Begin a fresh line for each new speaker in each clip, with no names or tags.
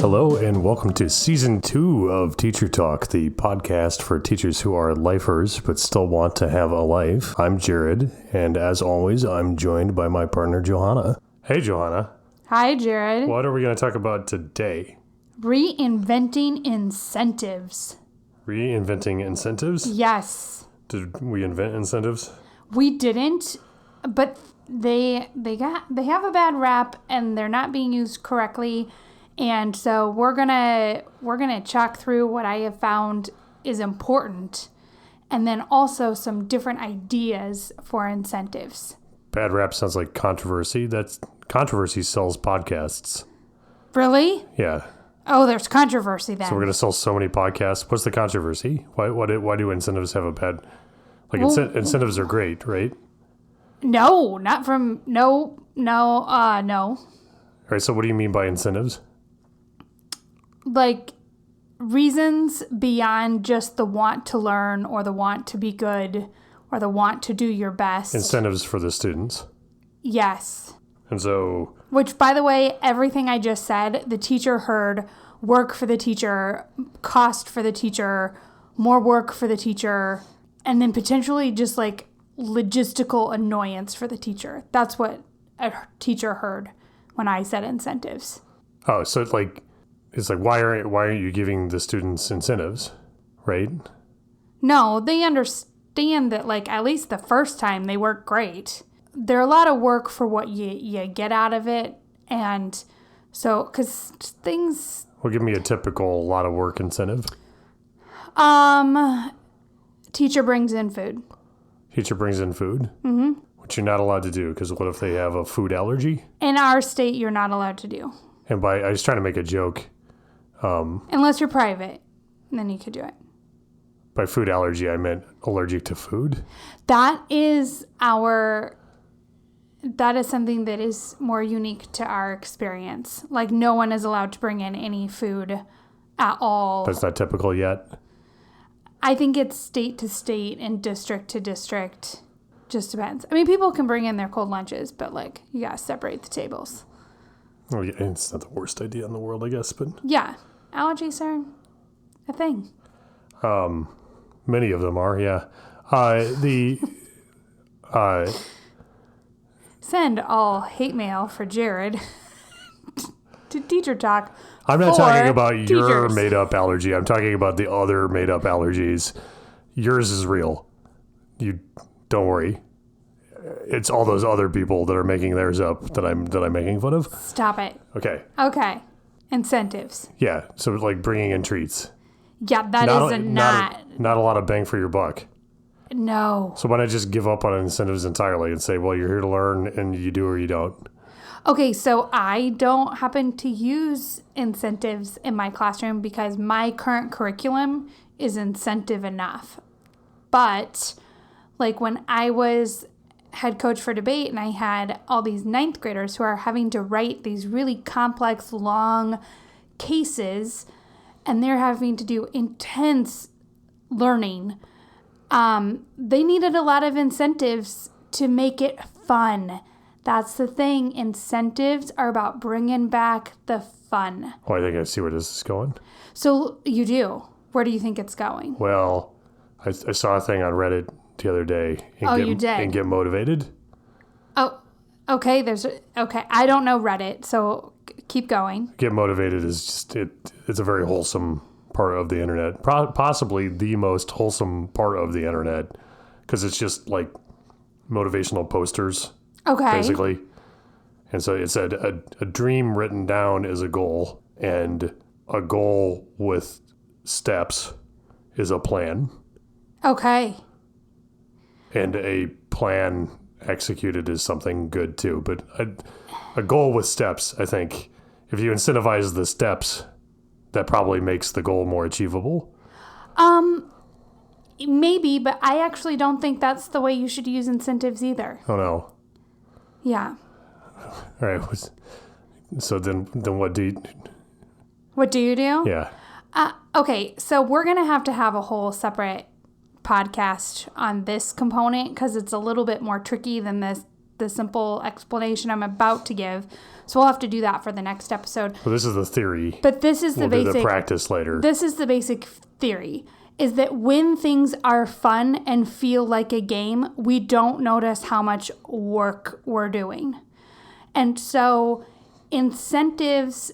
Hello and welcome to Season 2 of Teacher Talk, the podcast for teachers who are lifers but still want to have a life. I'm Jared, and as always, I'm joined by my partner, Johanna. Hey, Johanna.
Hi, Jared.
What are we going to talk about today?
Reinventing incentives.
Reinventing incentives?
Yes.
Did we invent incentives?
We didn't, but they have a bad rap and they're not being used correctly. And so we're gonna chalk through what I have found is important, and then also some different ideas for incentives.
Bad rap sounds like controversy. That's controversy sells podcasts.
Really?
Yeah.
Oh, there's controversy then.
So we're gonna sell so many podcasts. What's the controversy? Why do incentives have a bad? Like incentives are great, right?
No, not from no.
All right. So what do you mean by incentives?
Like reasons beyond just the want to learn or the want to be good or the want to do your best.
Incentives for the students.
Yes.
And so...
Which, by the way, everything I just said, the teacher heard work for the teacher, cost for the teacher, more work for the teacher, and then potentially just like logistical annoyance for the teacher. That's what a teacher heard when I said incentives.
Oh, so it's like why aren't you giving the students incentives, right?
No, they understand that, like, at least the first time they work great. They're a lot of work for what you get out of it. And so, because things...
Well, give me a typical lot of work incentive.
Teacher brings in food.
Teacher brings in food? Mm-hmm. Which you're not allowed to do, because what if they have a food allergy?
In our state, you're not allowed to do.
And I was trying to make a joke.
Unless you're private, then you could do it.
By food allergy, I meant allergic to food.
That is something that is more unique to our experience. Like, no one is allowed to bring in any food at all.
That's not typical yet?
I think it's state to state and district to district. Just depends. I mean, people can bring in their cold lunches, but, like, you gotta separate the tables.
Oh, yeah, it's not the worst idea in the world, I guess, but...
Yeah. Allergies are a thing.
Many of them are, yeah.
Send all hate mail for Jared to Teacher Talk.
I'm not talking about
teachers.
Your made-up allergy. I'm talking about the other made-up allergies. Yours is real. You don't worry. It's all those other people that are making theirs up that I'm making fun of.
Stop it.
Okay.
Incentives.
Yeah. So like bringing in treats.
Yeah, that is not
a lot of bang for your buck.
No.
So why not just give up on incentives entirely and say, well, you're here to learn and you do or you don't?
Okay, so I don't happen to use incentives in my classroom because my current curriculum is incentive enough. But like when I was head coach for debate and I had all these ninth graders who are having to write these really complex, long cases, and they're having to do intense learning. They needed a lot of incentives to make it fun. That's the thing. Incentives are about bringing back the fun.
Oh, I think I see where this is going.
So you do. Where do you think it's going?
Well, I saw a thing on Reddit the other day.
You did?
And get motivated.
Oh, okay. Okay. I don't know Reddit, so keep going.
Get motivated is just, it's a very wholesome part of the internet. Possibly the most wholesome part of the internet. Because it's just like motivational posters.
Okay.
Basically. And so it said a dream written down is a goal. And a goal with steps is a plan.
Okay.
And a plan executed is something good too. But a goal with steps, I think, if you incentivize the steps, that probably makes the goal more achievable.
Maybe, but I actually don't think that's the way you should use incentives either.
Oh, no.
Yeah.
All right. So then what do you...
What do you do?
Yeah.
Okay, so we're going to have a whole separate podcast on this component because it's a little bit more tricky than the simple explanation I'm about to give. So we'll have to do that for the next episode.
Well, this is the theory.
But this is the basic.
We'll do the practice later.
This is the basic theory, is that when things are fun and feel like a game, we don't notice how much work we're doing. And so incentives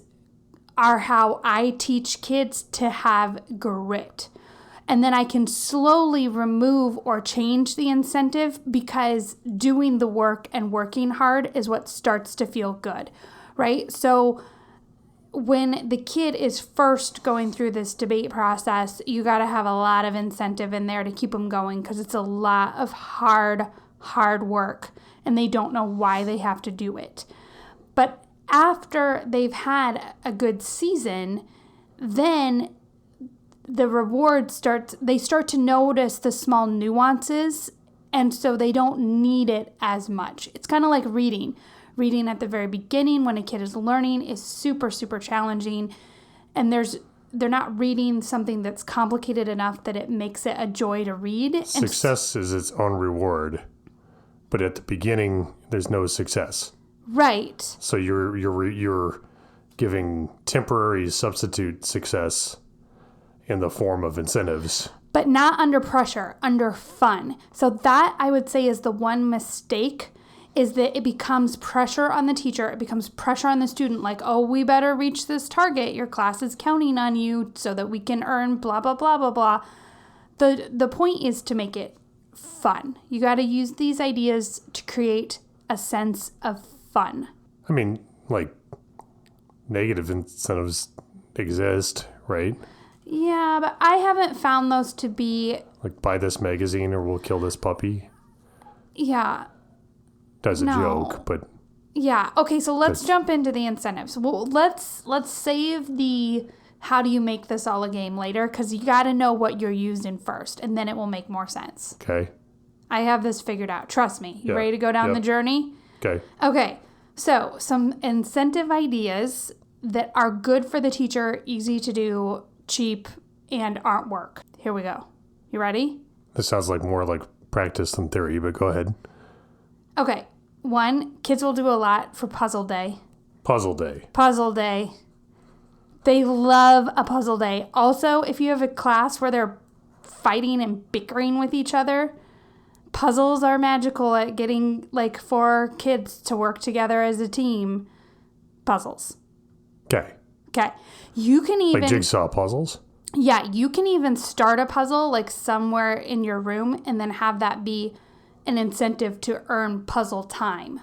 are how I teach kids to have grit. And then I can slowly remove or change the incentive because doing the work and working hard is what starts to feel good, right? So when the kid is first going through this debate process, you got to have a lot of incentive in there to keep them going because it's a lot of hard work and they don't know why they have to do it. But after they've had a good season, then the reward they start to notice the small nuances, and so they don't need it as much. It's kind of like reading. Reading at the very beginning when a kid is learning is super, super challenging, and they're not reading something that's complicated enough that it makes it a joy to read.
Success is its own reward, but at the beginning, there's no success.
Right.
So you're giving temporary substitute success in the form of incentives.
But not under pressure, under fun. So that, I would say, is the one mistake, is that it becomes pressure on the teacher. It becomes pressure on the student. Like, oh, we better reach this target. Your class is counting on you so that we can earn blah, blah, blah, blah, blah. The point is to make it fun. You got to use these ideas to create a sense of fun.
I mean, like, negative incentives exist, right?
Yeah, but I haven't found those to be...
Like, buy this magazine or we'll kill this puppy.
Yeah.
That's a joke, but...
Yeah. Okay, so let's jump into the incentives. Well, let's save the how do you make this all a game later, because you got to know what you're using first, and then it will make more sense.
Okay.
I have this figured out. Trust me. You ready to go down the journey?
Okay.
Okay. So some incentive ideas that are good for the teacher, easy to do, cheap, and aren't work. Here we go. You ready?
This sounds like more like practice than theory, but go ahead.
Okay. 1, kids will do a lot for puzzle day.
Puzzle day.
Puzzle day. They love a puzzle day. Also, if you have a class where they're fighting and bickering with each other, puzzles are magical at getting like 4 kids to work together as a team. Puzzles.
Okay.
Okay. You can even...
Like jigsaw puzzles?
Yeah, you can even start a puzzle like somewhere in your room and then have that be an incentive to earn puzzle time.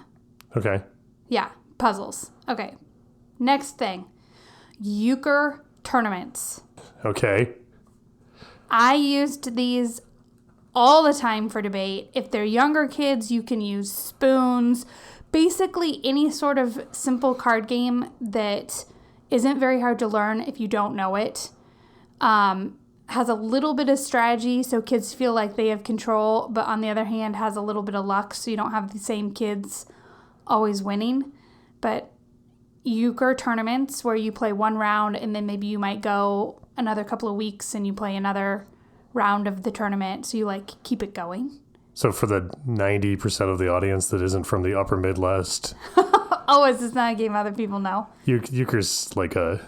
Okay.
Yeah, puzzles. Okay. Next thing. Euchre tournaments.
Okay.
I used these all the time for debate. If they're younger kids, you can use spoons. Basically, any sort of simple card game that isn't very hard to learn if you don't know it. Has a little bit of strategy so kids feel like they have control, but on the other hand has a little bit of luck so you don't have the same kids always winning. But euchre tournaments where you play one round and then maybe you might go another couple of weeks and you play another round of the tournament, so you like keep it going.
So for the 90% of the audience that isn't from the upper Midwest.
Oh, is this not a game other people know?
Euchre's like a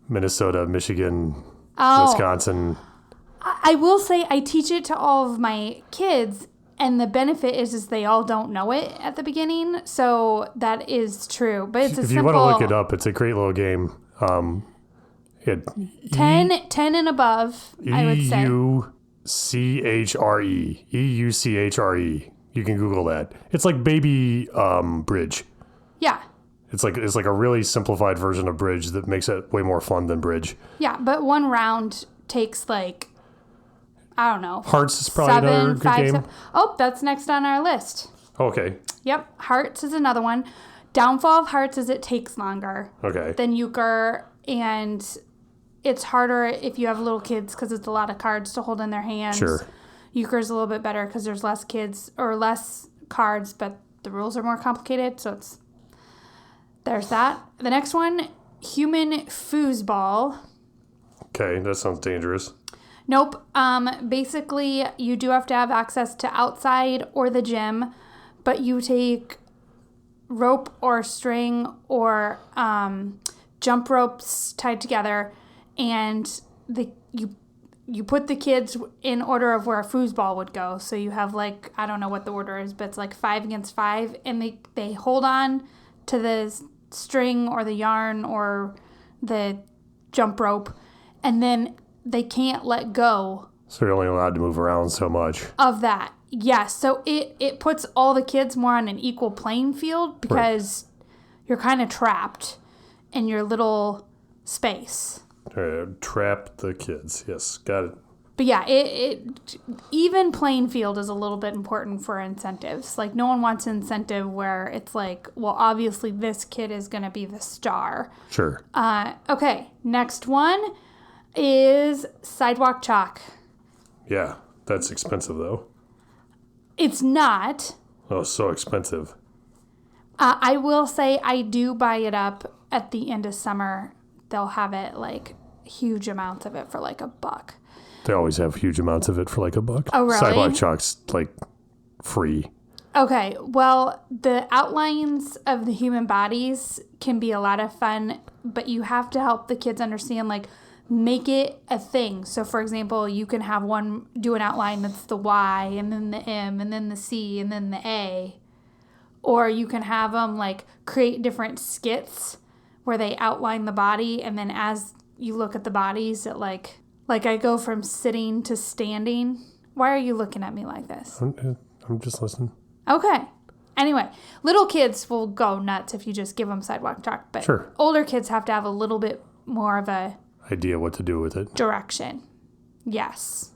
Minnesota, Michigan, Wisconsin.
I will say I teach it to all of my kids, and the benefit is they all don't know it at the beginning, so that is true. But it's a simple... If you want to
look it up, it's a great little game.
10 and above, I would say.
EUCHRE. EUCHRE. You can Google that. It's like baby bridge.
Yeah.
It's like a really simplified version of bridge that makes it way more fun than bridge.
Yeah, but one round takes like, I don't know.
Hearts is probably another good game.
7. Oh, that's next on our list.
Okay.
Yep, Hearts is another one. Downfall of Hearts is it takes longer than euchre, and it's harder if you have little kids because it's a lot of cards to hold in their hands.
Sure.
Euchre's a little bit better because there's less kids or less cards, but the rules are more complicated, so there's that. The next one, human foosball.
Okay, that sounds dangerous.
Nope. Basically, you do have to have access to outside or the gym, but you take rope or string or jump ropes tied together, and you put the kids in order of where a foosball would go. So you have like, I don't know what the order is, but it's like 5 against 5, and they hold on to the string or the yarn or the jump rope, and then they can't let go.
So you're only allowed to move around so much.
Of that. Yes. So it puts all the kids more on an equal playing field because you're kind of trapped in your little space.
Trap the kids. Yes, got it.
But yeah, it even playing field is a little bit important for incentives. Like, no one wants an incentive where it's like, well, obviously this kid is going to be the star.
Sure.
Okay, next one is sidewalk chalk.
Yeah, that's expensive though.
It's not.
Oh, so expensive.
I will say I do buy it up at the end of summer. They'll have it like huge amounts of it for like $1.
They always have huge amounts of it for like $1.
Oh, really?
Sidewalk chalk's like free.
Okay, well, the outlines of the human bodies can be a lot of fun, but you have to help the kids understand, like, make it a thing. So, for example, you can have one do an outline that's the Y, and then the M, and then the C, and then the A. Or you can have them, like, create different skits where they outline the body, and then as you look at the bodies, it, like I go from sitting to standing. Why are you looking at me like this?
I'm just listening.
Okay. Anyway, little kids will go nuts if you just give them sidewalk chalk, but
Sure.
Older kids have to have a little bit more of a
Idea what to do with it.
direction. Yes.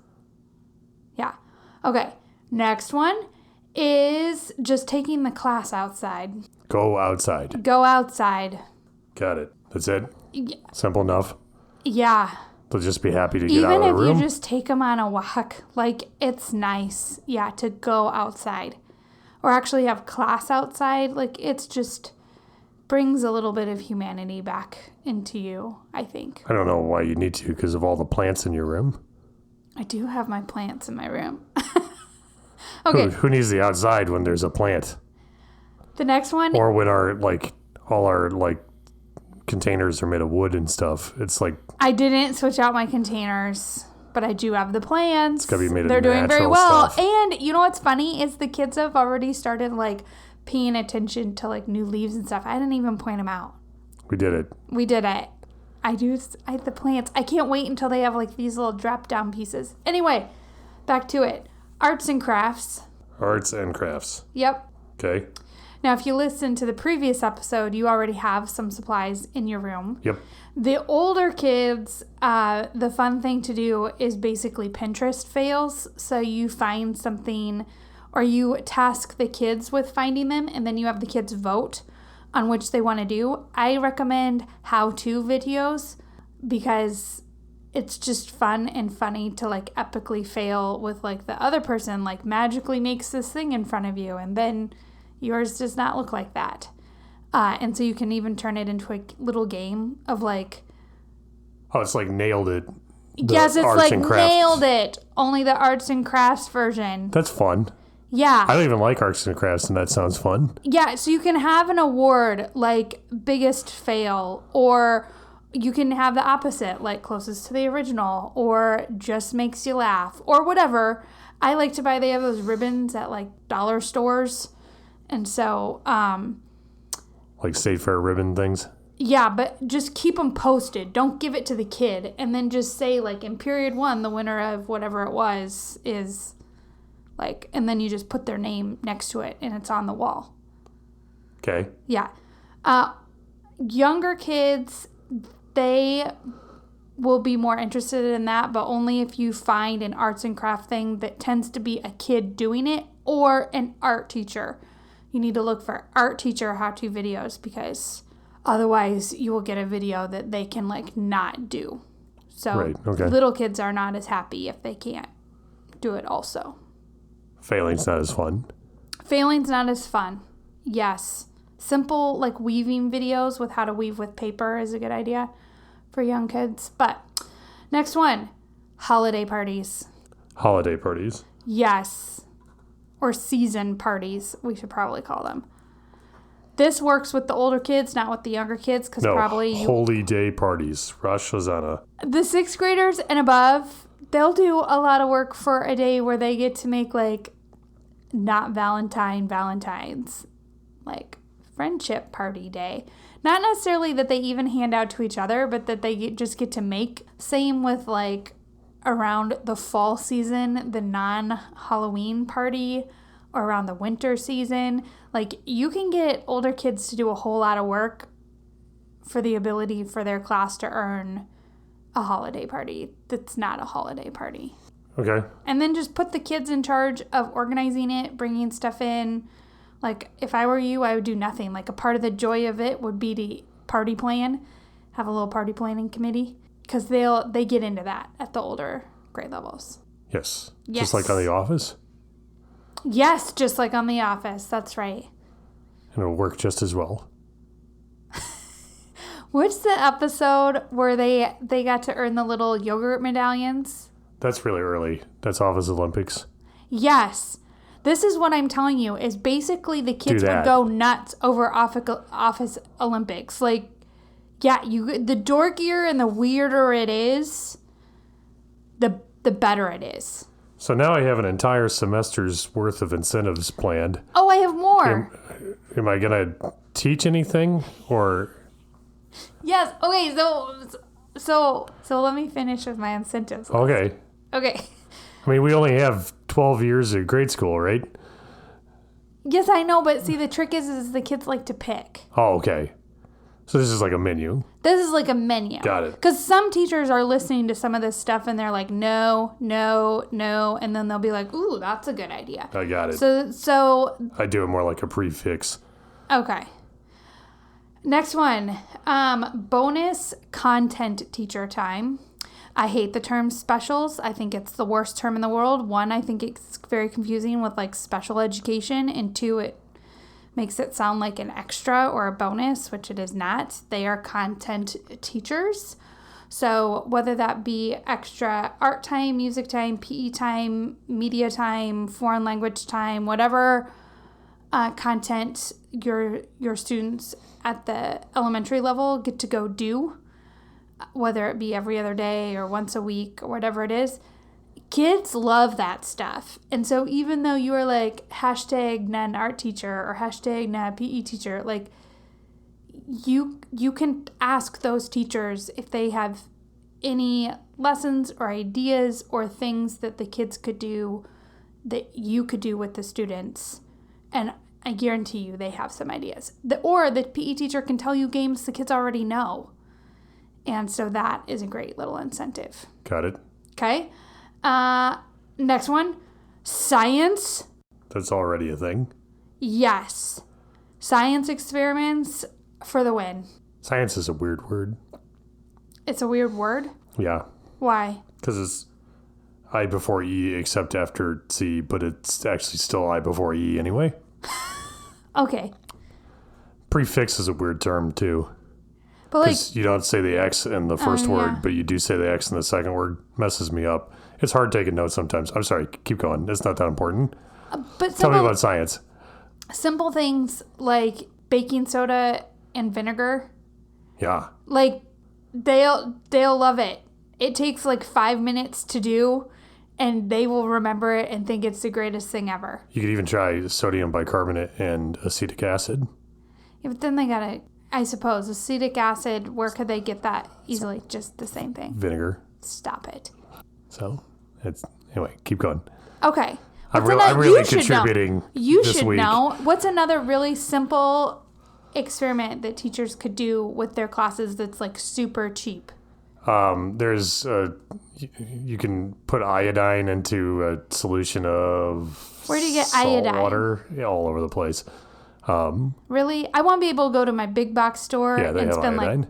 Yeah. Okay. Next one is just taking the class outside.
Go outside.
Go outside.
Got it. That's it? Simple enough.
Yeah.
They'll just be happy to get out
Even
of
if
the room.
you just take them on a walk, like, it's nice, yeah, to go outside. Or actually have class outside. Like, it's just brings a little bit of humanity back into you, I think.
I don't know why you need to because of all the plants in your room.
I do have my plants in my room. Okay.
Who needs the outside when there's a plant?
The next one.
Or when all our containers are made of wood and stuff. It's like
I didn't switch out my containers, but I do have the plants.
It's gotta be made of
They're doing very
natural
well.
stuff.
And you know what's funny is the kids have already started like paying attention to like new leaves and stuff. I didn't even point them out.
we did it.
We did it. I have the plants. I can't wait until they have like these little drop down pieces. Anyway, back to it. Arts and crafts.
Arts and crafts.
Yep.
Okay.
Now, if you listen to the previous episode, you already have some supplies in your room.
Yep.
The older kids, the fun thing to do is basically Pinterest fails. So you find something or you task the kids with finding them, and then you have the kids vote on which they want to do. I recommend how-to videos because it's just fun and funny to like epically fail with like the other person like magically makes this thing in front of you and then yours does not look like that. And so you can even turn it into a little game of like...
Oh, it's like nailed it.
Yes, it's
arts
like
and crafts.
nailed it. Only the arts and crafts version.
That's fun.
Yeah.
I don't even like arts and crafts, and that sounds fun.
Yeah, so you can have an award like biggest fail, or you can have the opposite, like closest to the original, or just makes you laugh, or whatever. I like to buy, they have those ribbons at like dollar stores. And so,
Like State Fair ribbon things.
yeah, but just keep them posted. Don't give it to the kid. And then just say, like, in period 1, the winner of whatever it was is, like, and then you just put their name next to it and it's on the wall.
Okay.
Yeah. Younger kids, they will be more interested in that, but only if you find an arts and craft thing that tends to be a kid doing it or an art teacher. You need to look for art teacher how-to videos because otherwise you will get a video that they can like not do. So
Right, okay.
little kids are not as happy if they can't do it also.
Failing's not as fun.
Failing's not as fun. Yes. Simple like weaving videos with how to weave with paper is a good idea for young kids. But next one, holiday parties.
Holiday parties.
Yes. or season parties, we should probably call them. This works with the older kids, not with the younger kids, because
holy day parties, Rosh Hashanah.
The 6th graders and above, they'll do a lot of work for a day where they get to make, like, not Valentine's, like, friendship party day. Not necessarily that they even hand out to each other, but that they just get to make. Same with, like, around the fall season, the non-Halloween party, or around the winter season. Like, you can get older kids to do a whole lot of work for the ability for their class to earn a holiday party that's not a holiday party.
Okay.
And then just put the kids in charge of organizing it, bringing stuff in. Like, if I were you, I would do nothing. Like, a part of the joy of it would be to party plan, have a little party planning committee, because they get into that at the older grade levels.
Yes. Just like on The Office?
Yes, just like on The Office. That's right.
And it'll work just as well.
What's the episode where they got to earn the little yogurt medallions?
That's really early. That's Office Olympics.
Yes. This is what I'm telling you, is basically the kids would go nuts over Office Olympics. Like, yeah, the dorkier and the weirder it is, the better it is.
So now I have an entire semester's worth of incentives planned.
Oh, I have more.
Am I going to teach anything or?
Yes. Okay. So let me finish with my incentives.
Okay.
Okay.
I mean, we only have 12 years of grade school, right?
Yes, I know, but see, the trick is the kids like to pick.
Oh, okay. So this is like a menu.
This is like a menu.
Got it.
Because some teachers are listening to some of this stuff and they're like, no, and then they'll be like, ooh, that's a good idea.
I got it.
So
I do it more like a prefix.
Okay. Next one, bonus content teacher time. I hate the term specials. I think it's the worst term in the world. One, I think it's very confusing with like special education, and two, it makes it sound like an extra or a bonus, which it is not. They are content teachers. So whether that be extra art time, music time, PE time, media time, foreign language time, whatever content your students at the elementary level get to go do, whether it be every other day or once a week or whatever it is, kids love that stuff. And so even though you are like hashtag not an art teacher or hashtag not a PE teacher, like you can ask those teachers if they have any lessons or ideas or things that the kids could do that you could do with the students. And I guarantee you they have some ideas. Or the PE teacher can tell you games the kids already know. And so that is a great little incentive.
Got it.
Okay. Next one, science.
That's already a thing.
Yes. Science experiments for the win.
Science is a weird word.
It's a weird word?
Yeah.
Why?
Because it's I before E except after C, but it's actually still I before E anyway.
Okay.
Prefix is a weird term too.
But like,
because you don't say the X in the first word, but you do say the X in the second word. Messes me up. It's hard taking notes sometimes. I'm sorry. Keep going. It's not that important.
but
Tell me about science.
Simple things like baking soda and vinegar.
Yeah.
Like they'll love it. It takes like 5 minutes to do, and they will remember it and think it's the greatest thing ever.
You could even try sodium bicarbonate and acetic acid.
Yeah, but then they gotta, I suppose, acetic acid, where could they get that easily? Just the same thing.
Vinegar.
Stop it.
So, anyway, keep going.
Okay.
I'm really contributing
You
this
should
week.
know. What's another really simple experiment that teachers could do with their classes that's like super cheap?
There's you can put iodine into a solution of
Where do you get
salt
iodine?
water, all over the place.
Really? I want to be able to go to my big box store
Yeah, they
and
have
spend
iodine.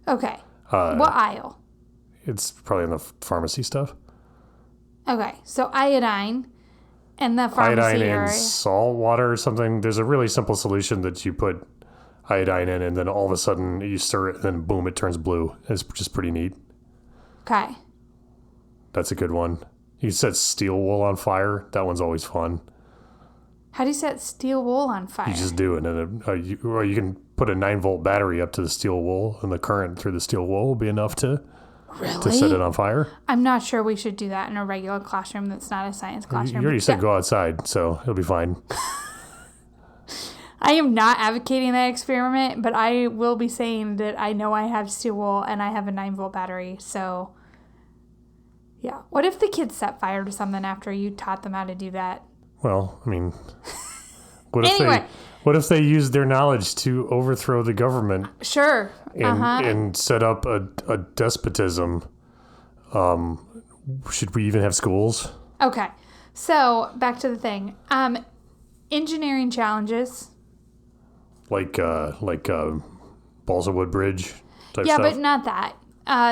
Okay. What aisle?
It's probably in the pharmacy stuff.
Okay, so iodine and the pharmacy
Iodine
area.
and salt water or something. There's a really simple solution that you put iodine in, and then all of a sudden you stir it, and then boom, it turns blue. It's just pretty neat.
Okay.
That's a good one. You set steel wool on fire. That one's always fun.
How do you set steel wool on fire?
You just do it. And or you can put a 9-volt battery up to the steel wool, and the current through the steel wool will be enough to set it on fire.
I'm not sure we should do that in a regular classroom that's not a science classroom.
You already said go outside, so it'll be fine.
I am not advocating that experiment, but I will be saying that I know I have steel wool and I have a 9-volt battery. So, yeah. What if the kids set fire to something after you taught them how to do that?
Well, I mean, what if they used their knowledge to overthrow the government?
Sure.
And set up a despotism? Should we even have schools?
Okay. So, back to the thing. Engineering challenges.
Like Balsa Wood Bridge type
yeah,
stuff?
but not that.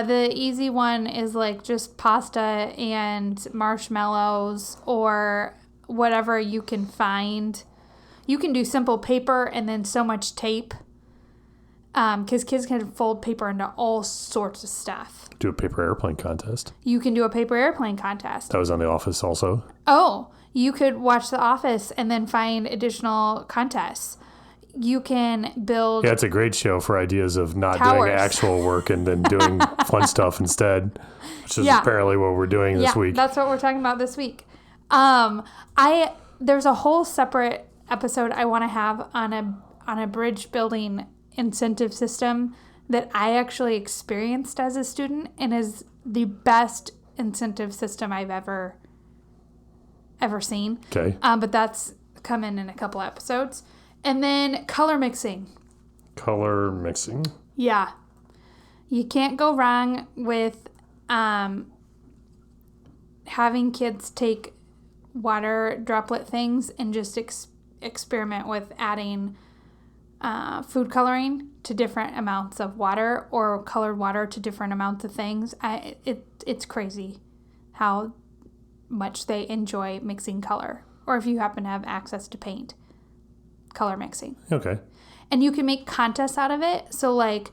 The easy one is like just pasta and marshmallows or whatever you can find. You can do simple paper and then so much tape. Because kids can fold paper into all sorts of stuff.
Do a paper airplane contest.
You can do a paper airplane contest.
That was on The Office also.
Oh, you could watch The Office and then find additional contests. You can build...
Yeah, it's a great show for ideas of not
towers.
doing actual work and then doing fun stuff instead, which is apparently what we're doing this week.
That's what we're talking about this week. There's a whole separate episode I want to have on a bridge building incentive system that I actually experienced as a student and is the best incentive system I've ever seen.
Okay.
But that's coming in a couple episodes. And then color mixing.
Color mixing?
Yeah. You can't go wrong with having kids take water droplet things and just experiment with adding food coloring to different amounts of water or colored water to different amounts of things. It's crazy how much they enjoy mixing color. Or if you happen to have access to paint. Color mixing.
Okay.
And you can make contests out of it. So like,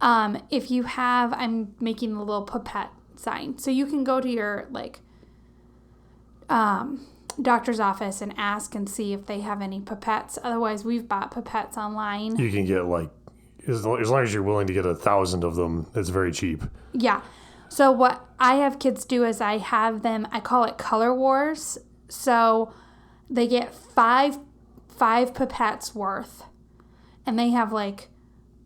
if you have, I'm making a little pipette sign. So you can go to your like, doctor's office and ask and see if they have any pipettes. Otherwise, we've bought pipettes online.
You can get like, as long as you're willing to get 1,000 of them, it's very cheap.
Yeah. So what I have kids do is I call it color wars. So they get five pipettes worth, and they have like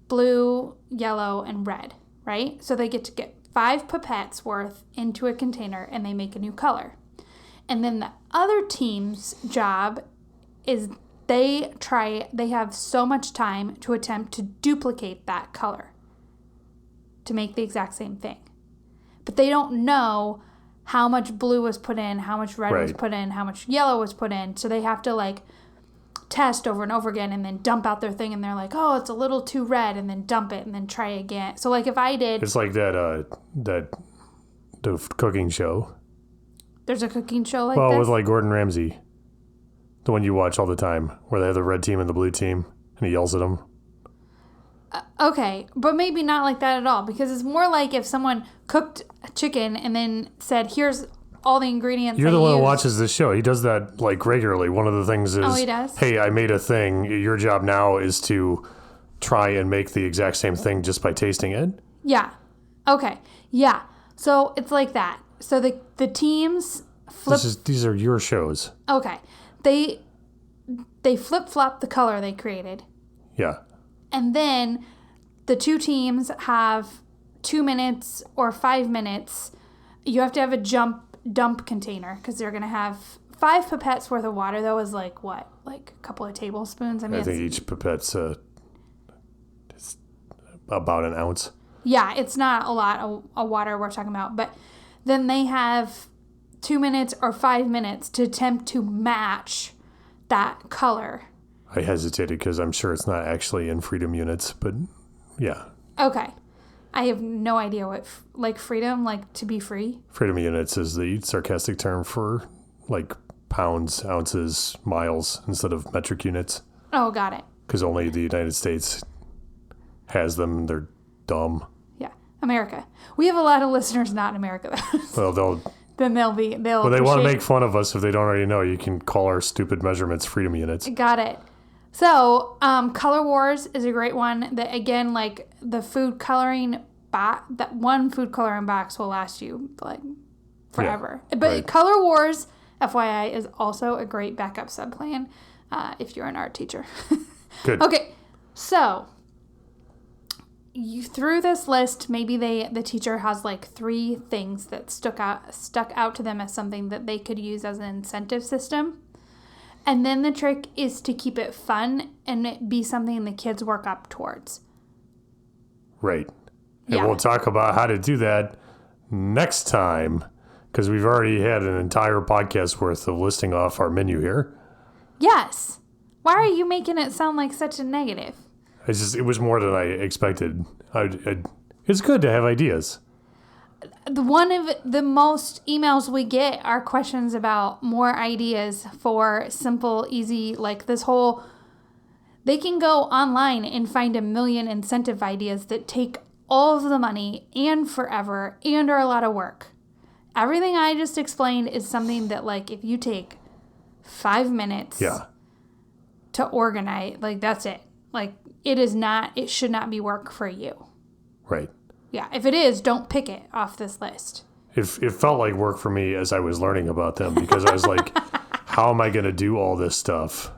blue, yellow, and red, right? So they get 5 pipettes worth into a container and they make a new color. And then the other team's job is they have so much time to attempt to duplicate that color to make the exact same thing. But they don't know how much blue was put in, how much red was put in, how much yellow was put in. So they have to like test over and over again and then dump out their thing and they're like, oh, it's a little too red, and then dump it and then try again. So like if I did...
It's like the cooking show.
There's a cooking show like this?
Well, with like Gordon Ramsay. The one you watch all the time, where they have the red team and the blue team, and he yells at them.
Okay, but maybe not like that at all, because it's more like if someone cooked a chicken and then said, here's all the ingredients.
You're the one who watches this show. He does that like regularly. One of the things is,
he does?
Hey, I made a thing. Your job now is to try and make the exact same thing just by tasting it.
Yeah. Okay. Yeah. So it's like that. So the teams flip.
These are your shows.
Okay. They flip-flop the color they created.
Yeah.
And then the two teams have 2 minutes or 5 minutes. You have to have a dump container because they're going to have 5 pipettes worth of water. That was like what? Like a couple of tablespoons?
I think each pipette's it's about an ounce.
Yeah, it's not a lot of water we're talking about. But then they have 2 minutes or 5 minutes to attempt to match that color.
I hesitated because I'm sure it's not actually in freedom units, but yeah.
Okay. I have no idea what, like freedom, like to be free?
Freedom units is the sarcastic term for like pounds, ounces, miles instead of metric units.
Oh, got it.
Because only the United States has them. They're dumb.
Yeah. America. We have a lot of listeners not in America, though.
Well,
then they'll
Well, they want to make fun of us if they don't already know. You can call our stupid measurements freedom units.
Got it. So, Color Wars is a great one that, again, like the food coloring box, that one food coloring box will last you like forever. Yeah, but right. Color Wars, FYI, is also a great backup sub plan if you're an art teacher.
Good.
Okay, so through this list, maybe the teacher has like 3 things that stuck out to them as something that they could use as an incentive system. And then the trick is to keep it fun and it be something the kids work up towards.
Right. And we'll talk about how to do that next time, because we've already had an entire podcast worth of listing off our menu here. Yes.
Why are you making it sound like such a negative?
It was more than I expected. It's good to have ideas.
One of the most emails we get are questions about more ideas for simple, easy, like this whole, they can go online and find a million incentive ideas that take all of the money and forever and are a lot of work. Everything I just explained is something that, like, if you take 5 minutes to organize, like, that's it. Like, it should not be work for you.
Right.
Yeah, if it is, don't pick it off this list.
It felt like work for me as I was learning about them, because I was like, how am I going to do all this stuff?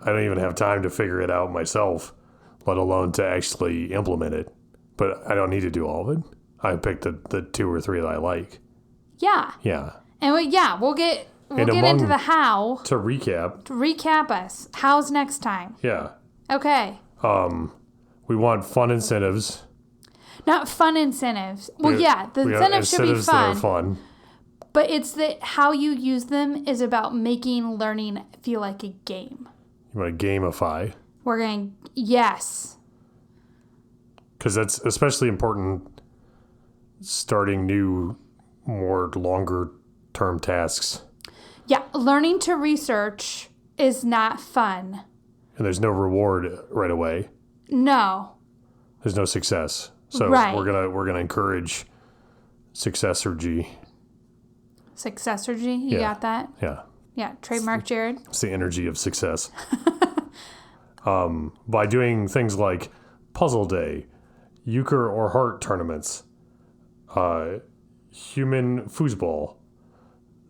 I don't even have time to figure it out myself, let alone to actually implement it. But I don't need to do all of it. I picked the 2 or 3 that I like.
Yeah.
Yeah.
And we'll get into the how.
To
recap us. How's next time?
Yeah.
Okay.
We want fun incentives.
Not fun incentives. Well, the incentives should be fun.
That are fun.
But it's that how you use them is about making learning feel like a game.
You want to gamify.
Yes.
Because that's especially important starting new, more longer term tasks.
Yeah, learning to research is not fun.
And there's no reward right away.
No.
There's no success. So we're gonna encourage Successorgy.
Successorgy? You got that?
Yeah.
Yeah. Trademark Jared.
It's the energy of success. By doing things like Puzzle Day, Euchre or Heart tournaments, human foosball,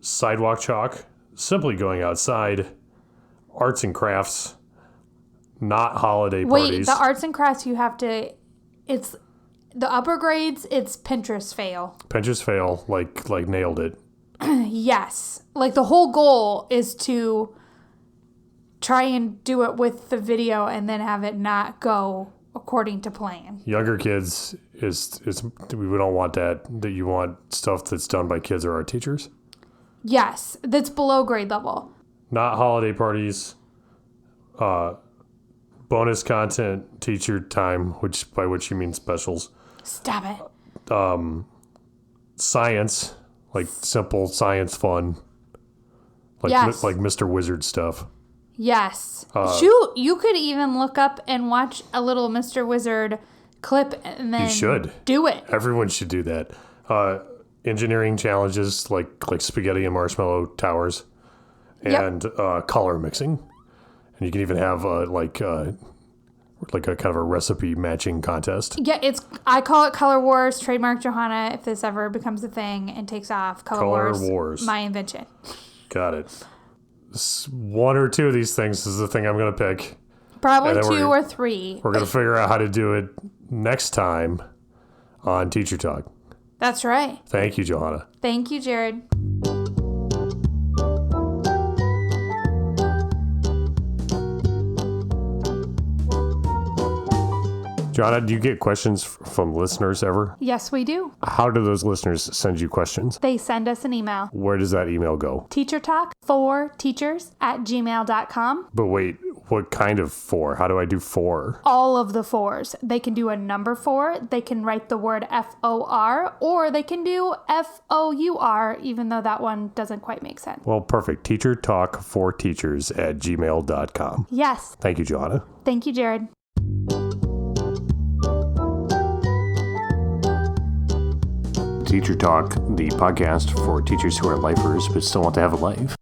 sidewalk chalk, simply going outside, arts and crafts, not holiday parties.
Wait, the arts and crafts it's the upper grades, it's Pinterest fail.
Pinterest fail, like nailed it.
Yes. Like the whole goal is to try and do it with the video and then have it not go according to plan.
Younger kids we don't want that you want stuff that's done by kids or art teachers.
Yes, that's below grade level.
Not holiday parties. Bonus content, teacher time, by which you mean specials.
Stop it.
Science, like simple science fun. Like Mr. Wizard stuff.
Yes. Shoot, you could even look up and watch a little Mr. Wizard clip and then
you should
do it.
Everyone should do that. Engineering challenges like spaghetti and marshmallow towers, and color mixing. And you can even have like a kind of a recipe matching contest.
Yeah, I call it Color Wars, trademark Johanna, if this ever becomes a thing and takes off. Color Wars. My invention.
Got it. 1 or 2 of these things is the thing I'm going to pick.
Probably 2 or 3.
We're going to figure out how to do it next time on Teacher Talk.
That's right.
Thank you, Johanna.
Thank you, Jared.
Johanna, do you get questions from listeners ever?
Yes, we do.
How do those listeners send you questions?
They send us an email.
Where does that email go?
teachertalk4teachers@gmail.com.
But wait, what kind of 4? How do I do 4?
All of the 4s. They can do a number 4. They can write the word FOR, or they can do FOUR, even though that one doesn't quite make sense.
Well, perfect. teachertalk4teachers@gmail.com.
Yes.
Thank you, Johanna.
Thank you, Jared.
Teacher Talk, the podcast for teachers who are lifers but still want to have a life.